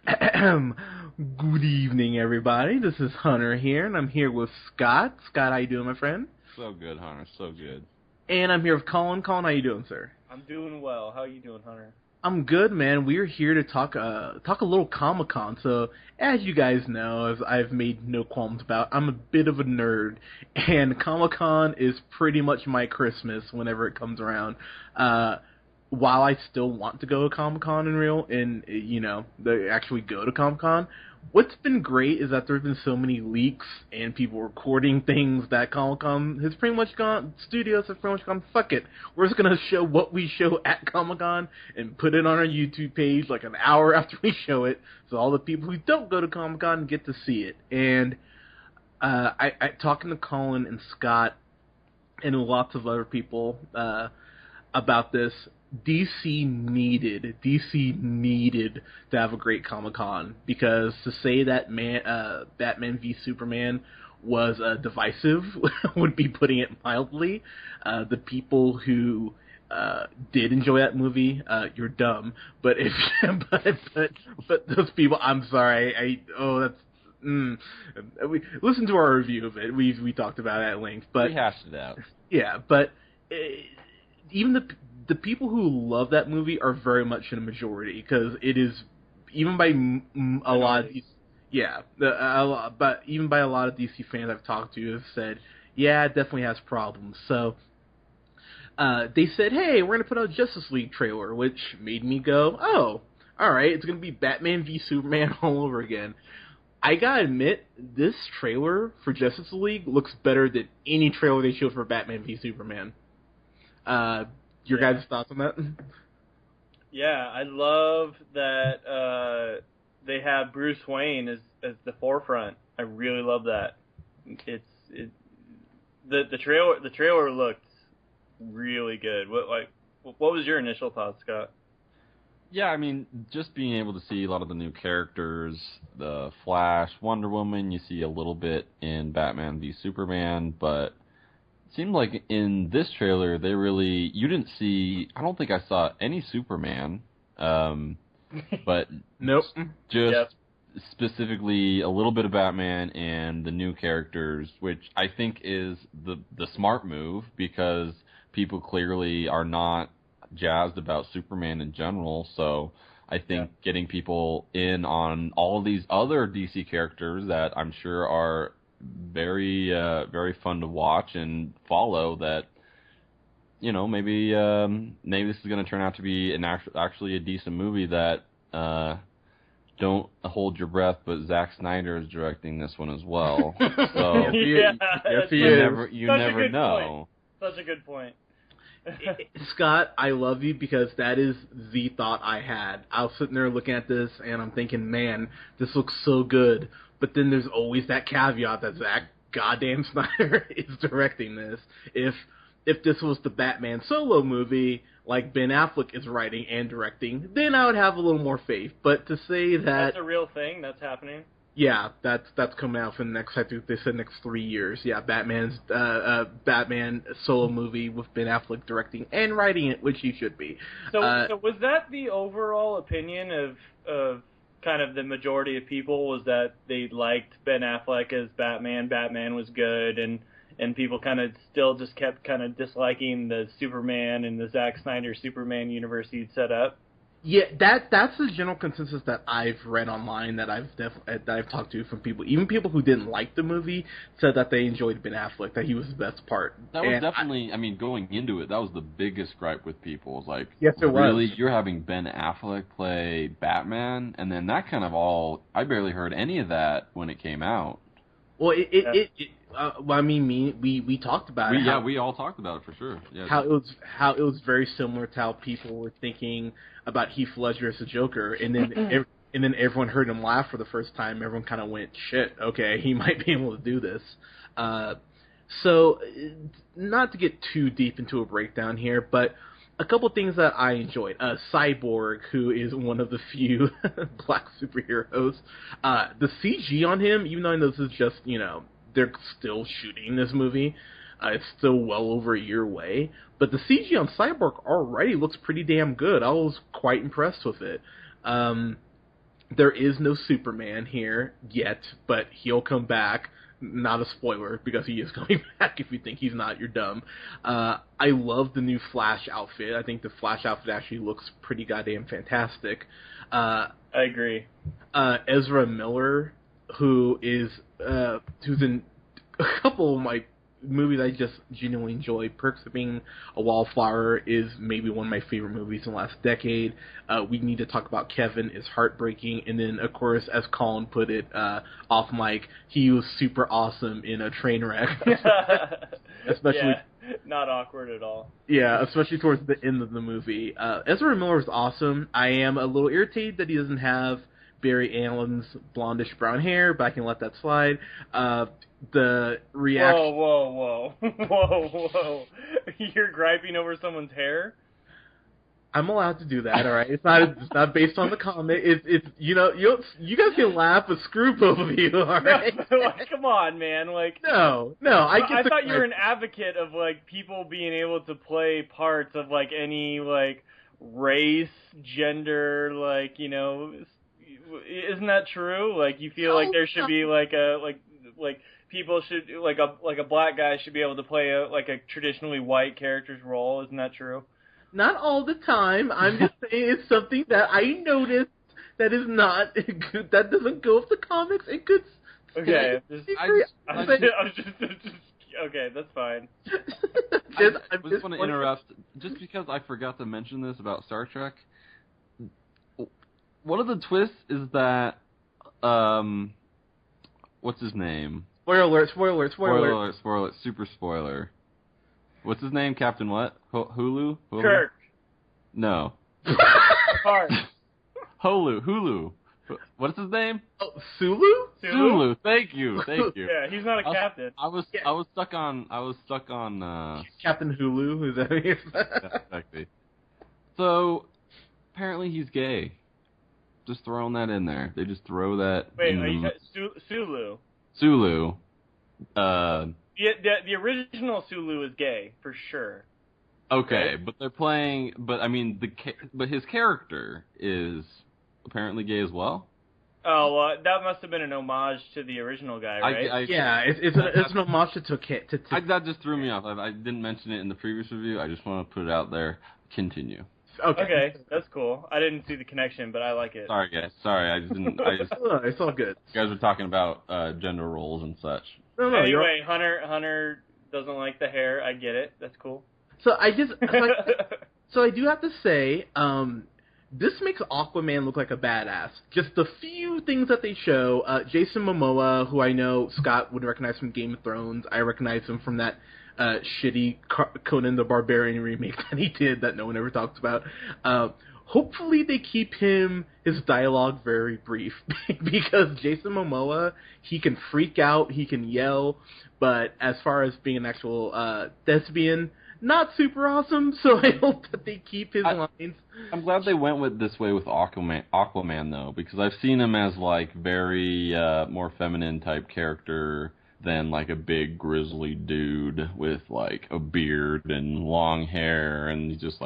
Good evening, everybody. This is Hunter here, and I'm here with Scott. Scott, how you doing, my friend? So good, Hunter. So good. And I'm here with Colin. Colin, how you doing, sir? I'm doing well. How you doing, Hunter? I'm good, man. We're here to talk a little Comic-Con. So, as you guys know, as I've made no qualms about, I'm a bit of a nerd, and Comic-Con is pretty much my Christmas whenever it comes around. While I still want to go to Comic-Con actually go to Comic-Con, what's been great is that there's been so many leaks and people recording things that Comic-Con has pretty much gone, studios have pretty much gone, fuck it. We're just going to show what we show at Comic-Con and put it on our YouTube page like an hour after we show it, so all the people who don't go to Comic-Con get to see it. And I talking to Colin and Scott and lots of other people about this, DC needed to have a great Comic-Con, because to say that Batman v Superman was divisive would be putting it mildly. The people who did enjoy that movie, you're dumb. But if but those people, I'm sorry. We listen to our review of it. We talked about it at length, but we hashed it out. Yeah, but even the people who love that movie are very much in a majority, because it is, even by a lot of but even by a lot of DC fans I've talked to, have said, yeah, it definitely has problems. So they said, hey, we're gonna put out a Justice League trailer, which made me go, oh, all right, it's gonna be Batman v Superman all over again. I gotta admit, this trailer for Justice League looks better than any trailer they showed for Batman v Superman. Your guys' thoughts on that? Yeah, I love that they have Bruce Wayne as the forefront. I really love that. The trailer looked really good. What was your initial thoughts, Scott? Yeah, I mean, just being able to see a lot of the new characters, the Flash, Wonder Woman, you see a little bit in Batman v Superman, but seemed like in this trailer you didn't see, I don't think I saw any Superman, but nope. Just specifically a little bit of Batman and the new characters, which I think is the smart move, because people clearly are not jazzed about Superman in general. So I think getting people in on all of these other DC characters that I'm sure are very very fun to watch and follow, that maybe this is going to turn out to be actually a decent movie. That don't hold your breath, but Zack Snyder is directing this one as well. So you never know. Such a good point. Scott, I love you, because that is the thought I had. I was sitting there looking at this and I'm thinking, man, this looks so good. But then there's always that caveat that Zack goddamn Snyder is directing this. If this was the Batman solo movie, like Ben Affleck is writing and directing, then I would have a little more faith. But to say that... That's a real thing? That's happening? Yeah, that's coming out for the next, I think they said next 3 years. Yeah, Batman solo movie with Ben Affleck directing and writing it, which he should be. So was that the overall opinion of kind of the majority of people, was that they liked Ben Affleck as Batman? Batman was good, and people kind of still just kept kind of disliking the Superman and the Zack Snyder Superman universe he'd set up? Yeah, that's the general consensus that I've read online, that I've talked to from people. Even people who didn't like the movie said that they enjoyed Ben Affleck, that he was the best part. That was definitely, going into it, that was the biggest gripe with people. It was like, yes, it really, was. You're having Ben Affleck play Batman? And then that kind of I barely heard any of that when it came out. Well, we talked about it. Yeah, we all talked about it for sure. Yeah, how it was very similar to how people were thinking about Heath Ledger as the Joker, and then everyone heard him laugh for the first time. Everyone kind of went, "Shit, okay, he might be able to do this." So, not to get too deep into a breakdown here, but a couple things that I enjoyed. Cyborg, who is one of the few black superheroes, the CG on him, even though I know this is just, they're still shooting this movie, it's still well over a year away, but the CG on Cyborg already looks pretty damn good. I was quite impressed with it. There is no Superman here yet, but he'll come back. Not a spoiler, because he is coming back. If you think he's not, you're dumb. I love the new Flash outfit. I think the Flash outfit actually looks pretty goddamn fantastic. I agree. Ezra Miller, who's in a couple of my movies I just genuinely enjoy. Perks of Being a Wallflower is maybe one of my favorite movies in the last decade. We Need to Talk About Kevin is heartbreaking. And then, of course, as Colin put it off mic, he was super awesome in a train wreck. Especially, not awkward at all. Yeah, especially towards the end of the movie. Ezra Miller is awesome. I am a little irritated that he doesn't have Barry Allen's blondish brown hair, but I can let that slide. The reaction... Whoa. You're griping over someone's hair? I'm allowed to do that, alright? It's not based on the comic. It's you guys can laugh, but screw both of you, alright? No, come on, man. No, I thought you were an advocate of, people being able to play parts of, any, race, gender, isn't that true? You feel like there should be, people should, a black guy should be able to play a traditionally white character's role. Isn't that true? Not all the time. I'm just saying it's something that I noticed that is not good, that doesn't go with the comics. It could. Okay, okay, that's fine. I just want to interrupt, just because I forgot to mention this about Star Trek. One of the twists is that, what's his name? Spoiler alert. Super spoiler. What's his name? Captain what? Hulu? Kirk. No. Park. Hulu. What's his name? Oh, Sulu? Sulu. Thank you. Yeah, he's not a captain. I was stuck on Captain Hulu. Who's that? Yeah, exactly. So apparently he's gay. Just throwing that in there. They just throw that. Wait, Sulu. Sulu. The original Sulu is gay for sure. Okay, but they're playing. But I mean, but his character is apparently gay as well. Oh, that must have been an homage to the original guy, right? It's an homage to that just threw me off. I didn't mention it in the previous review. I just want to put it out there. Continue. Okay, that's cool. I didn't see the connection, but I like it. Sorry, guys. Sorry, I didn't. It's all good. You guys were talking about gender roles and such. No. Anyway, Hunter doesn't like the hair. I get it. That's cool. So I do have to say, this makes Aquaman look like a badass. Just the few things that they show. Jason Momoa, who I know Scott would recognize from Game of Thrones. I recognize him from that shitty Conan the Barbarian remake that he did that no one ever talks about. Hopefully they keep his dialogue very brief, because Jason Momoa, he can freak out, he can yell, but as far as being an actual thespian, not super awesome, so I hope that they keep his lines. I'm glad they went with this way with Aquaman though, because I've seen him as very more feminine type character than a big grizzly dude with a beard and long hair, and he's just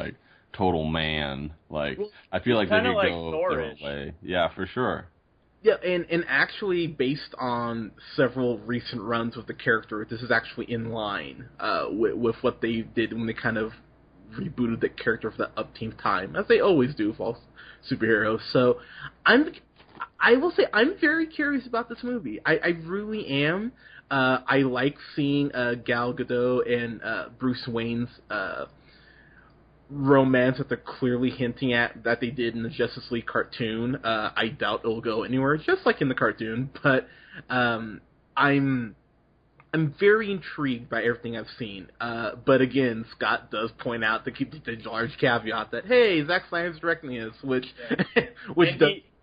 total man. I feel like they could go their own way. Yeah, for sure. Yeah, and actually, based on several recent runs with the character, this is actually in line with what they did when they kind of rebooted the character for the upteenth time, as they always do with all superheroes. So, I will say I'm very curious about this movie. I really am. I like seeing Gal Gadot and Bruce Wayne's romance that they're clearly hinting at that they did in the Justice League cartoon. I doubt it'll go anywhere, just like in the cartoon, but I'm very intrigued by everything I've seen. But again, Scott does point out to keep the large caveat that, hey, Zack Snyder's directing this, which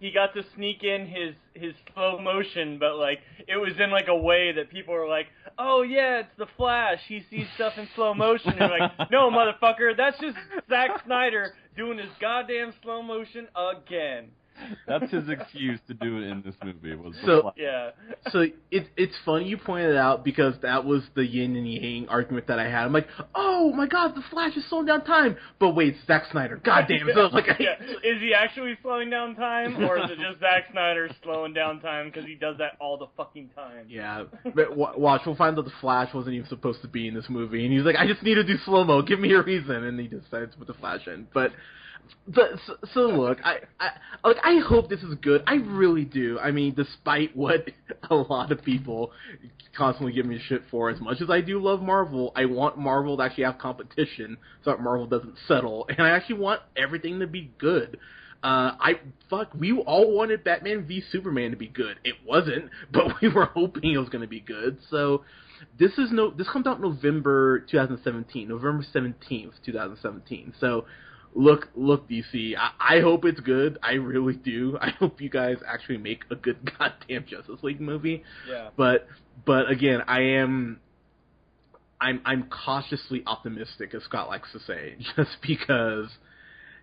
he got to sneak in his slow motion, but it was in a way that people were like, oh yeah, it's the Flash, he sees stuff in slow motion. And you're like, no motherfucker, that's just Zack Snyder doing his goddamn slow motion again. That's his excuse to do it in this movie. Was the So- Flash. Yeah. So it's funny you pointed it out because that was the yin and yang argument that I had. I'm like, oh my god, the Flash is slowing down time. But wait, Zack Snyder, god damn it. So I was like, Yeah. Is he actually slowing down time, or is it just Zack Snyder slowing down time because he does that all the fucking time? yeah, but watch, we'll find out the Flash wasn't even supposed to be in this movie, and he's like, I just need to do slow mo. Give me a reason, and he decided to put the Flash in. But so look, I hope this is good. I really do. I mean, despite what a lot of people constantly give me shit for, as much as I do love Marvel, I want Marvel to actually have competition so that Marvel doesn't settle, and I actually want everything to be good. We all wanted Batman v Superman to be good. It wasn't, but we were hoping it was going to be good. So this comes out November 2017, November 17th, 2017. So look, DC, I hope it's good. I really do. I hope you guys actually make a good goddamn Justice League movie. Yeah. But again, I'm cautiously optimistic, as Scott likes to say, just because,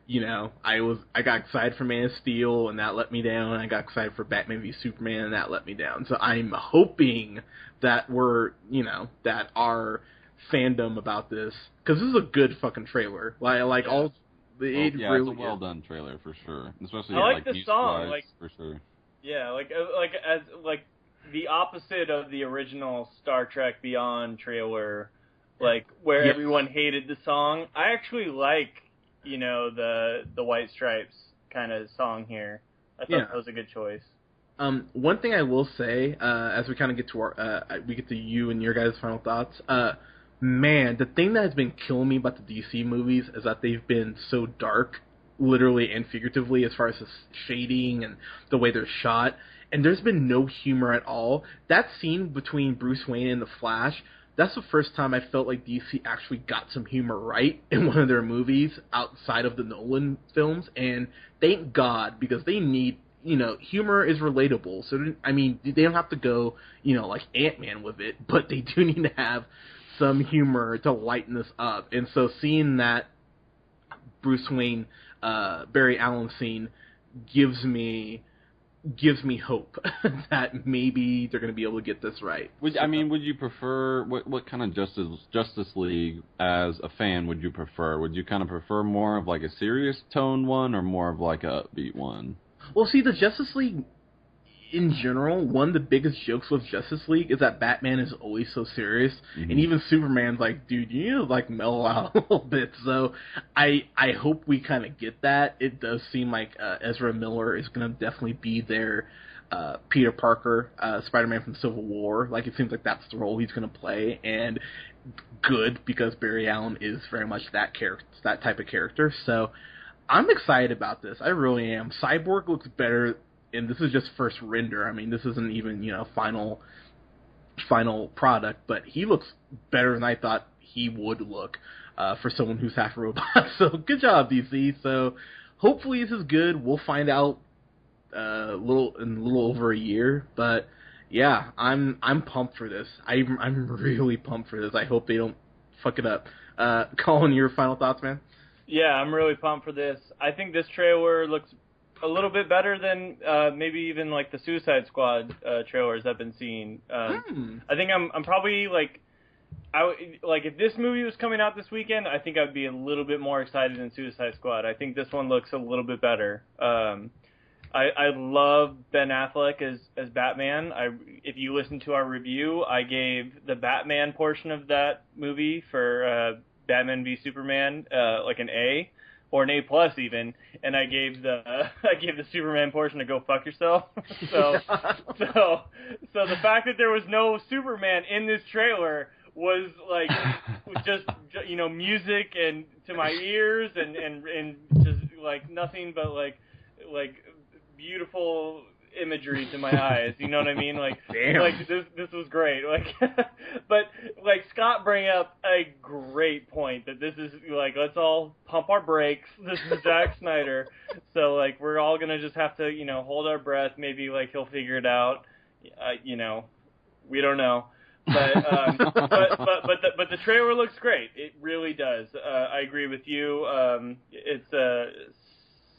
you know, I got excited for Man of Steel, and that let me down. I got excited for Batman v Superman, and that let me down. So I'm hoping that that our fandom about this, because this is a good fucking trailer. It's a well done trailer for sure. Especially I like the song, music-wise, for sure. Yeah, as the opposite of the original Star Trek Beyond trailer, where everyone hated the song. I actually like, the White Stripes kind of song here. I thought that was a good choice. One thing I will say, as we kind of get to you and your guys' final thoughts, man, the thing that has been killing me about the DC movies is that they've been so dark, literally and figuratively, as far as the shading and the way they're shot, and there's been no humor at all. That scene between Bruce Wayne and the Flash, that's the first time I felt like DC actually got some humor right in one of their movies outside of the Nolan films, and thank God, because they need, humor is relatable. So, I mean, they don't have to go, like Ant-Man with it, but they do need to have some humor to lighten this up. And so seeing that Bruce Wayne, Barry Allen scene gives me hope that maybe they're going to be able to get this right. Would you prefer, what kind of Justice League, as a fan, would you prefer? Would you kind of prefer more of like a serious tone one, or more of like a upbeat one? Well, see, the Justice League in general, one of the biggest jokes with Justice League is that Batman is always so serious, and even Superman's like, dude, you need to like mellow out a little bit. So I hope we kind of get that. It does seem like Ezra Miller is going to definitely be their Peter Parker, Spider-Man from Civil War. Like, it seems like that's the role he's going to play, and good, because Barry Allen is very much that type of character. So I'm excited about this. I really am. Cyborg looks better. And this is just first render. I mean, this isn't even, final product, but he looks better than I thought he would look for someone who's half robot. So good job, DC. So hopefully this is good. We'll find out in a little over a year. But yeah, I'm pumped for this. I'm really pumped for this. I hope they don't fuck it up. Colin, your final thoughts, man? Yeah, I'm really pumped for this. I think this trailer looks a little bit better than maybe even like the Suicide Squad trailers I've been seeing. I think I'm probably if this movie was coming out this weekend, I think I'd be a little bit more excited than Suicide Squad. I think this one looks a little bit better. I love Ben Affleck as Batman. If you listen to our review, I gave the Batman portion of that movie for Batman v Superman like an A. Or an A+ even, and I gave the Superman portion to Go Fuck Yourself. so the fact that there was no Superman in this trailer was like just music and to my ears and just like nothing but like beautiful imagery to my eyes. You know what I mean? Like, damn. Like this was great. Like, but like Scott bring up a great point that this is like, let's all pump our brakes. This is Zack Snyder, so like we're all gonna just have to hold our breath. Maybe like he'll figure it out. We don't know. But but the trailer looks great. It really does. I agree with you. It's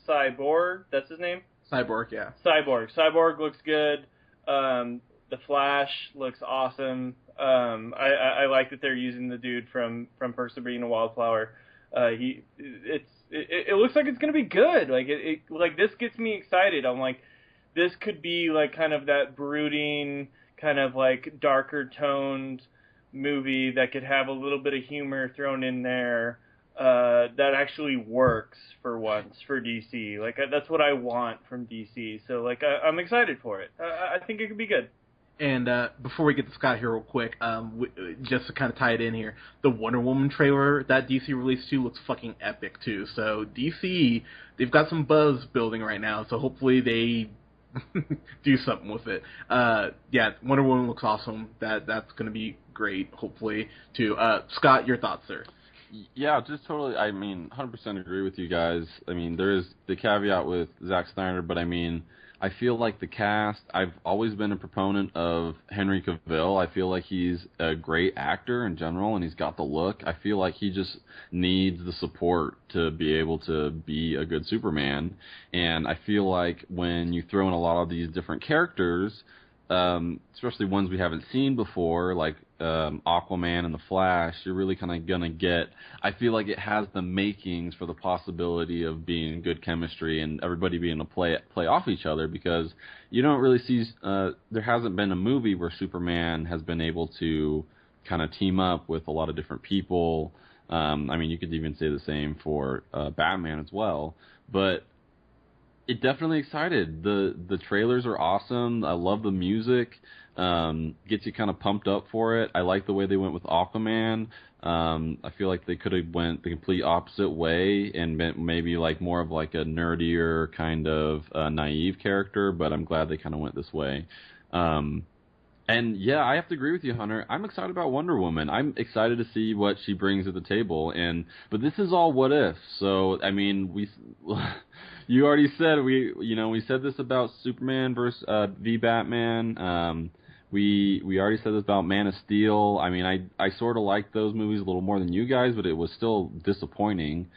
Cyborg. That's his name. Cyborg, yeah. Cyborg looks good. The Flash looks awesome. I like that they're using the dude from Perks of Being a Wildflower. It looks like it's gonna be good. Like this gets me excited. I'm like, this could be like kind of that brooding, kind of like darker toned movie that could have a little bit of humor thrown in there. That actually works for once for DC. Like that's what I want from DC. So like I'm excited for it. I think it could be good. And before we get to Scott here real quick, just to kind of tie it in here, the Wonder Woman trailer that DC released too looks fucking epic too. So DC, they've got some buzz building right now, so hopefully they do something with it. Yeah, Wonder Woman looks awesome. That's going to be great, hopefully, too. Scott, your thoughts, sir? Yeah, just totally. I mean, 100% agree with you guys. I mean, there is the caveat with Zack Snyder, but I mean, I feel like the cast, I've always been a proponent of Henry Cavill. I feel like he's a great actor in general, and he's got the look. I feel like he just needs the support to be able to be a good Superman. And I feel like when you throw in a lot of these different characters, especially ones we haven't seen before, like Aquaman and the Flash, you're really kind of gonna get. I feel like it has the makings for the possibility of being good chemistry and everybody being able to play off each other, because you don't really see. There hasn't been a movie where Superman has been able to kind of team up with a lot of different people. I mean, you could even say the same for Batman as well, but. It definitely excited. The trailers are awesome. I love the music. Gets you kind of pumped up for it. I like the way they went with Aquaman. I feel like they could have went the complete opposite way and been maybe like more of like a nerdier kind of naive character, but I'm glad they kind of went this way. And yeah, I have to agree with you, Hunter. I'm excited about Wonder Woman. I'm excited to see what she brings to the table. But this is all what if. So I mean, you already said we said this about Superman versus v Batman. We already said this about Man of Steel. I mean, I sort of like those movies a little more than you guys, but it was still disappointing.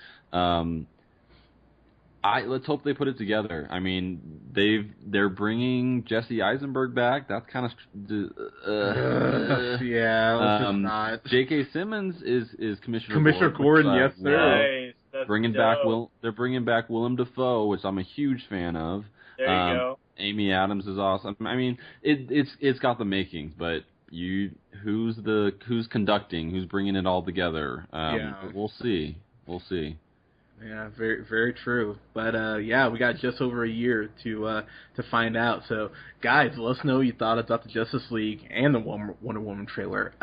Let's hope they put it together. I mean, they're bringing Jesse Eisenberg back. That's kind of yeah. Let's just not. J.K. Simmons is Commissioner Gordon. Yes, sir. Nice. Bringing back they're bringing back Willem Dafoe, which I'm a huge fan of. There you go. Amy Adams is awesome. I mean, it's got the makings, but who's conducting, who's bringing it all together? We'll see. Yeah, very, very true. But yeah, we got just over a year to find out. So, guys, let us know what you thought about the Justice League and the Wonder Woman trailer.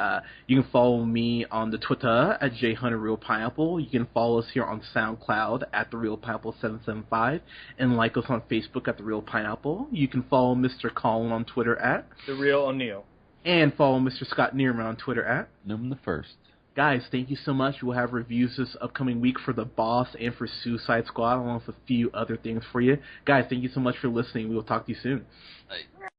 You can follow me on the Twitter at JHunterRealPineapple. You can follow us here on SoundCloud at TheRealPineapple775, and like us on Facebook at The Real Pineapple. You can follow Mr. Colin on Twitter at The Real O'Neill, and follow Mr. Scott Neerman on Twitter at Num the First. Guys, thank you so much. We'll have reviews this upcoming week for The Boss and for Suicide Squad, along with a few other things for you. Guys, thank you so much for listening. We will talk to you soon.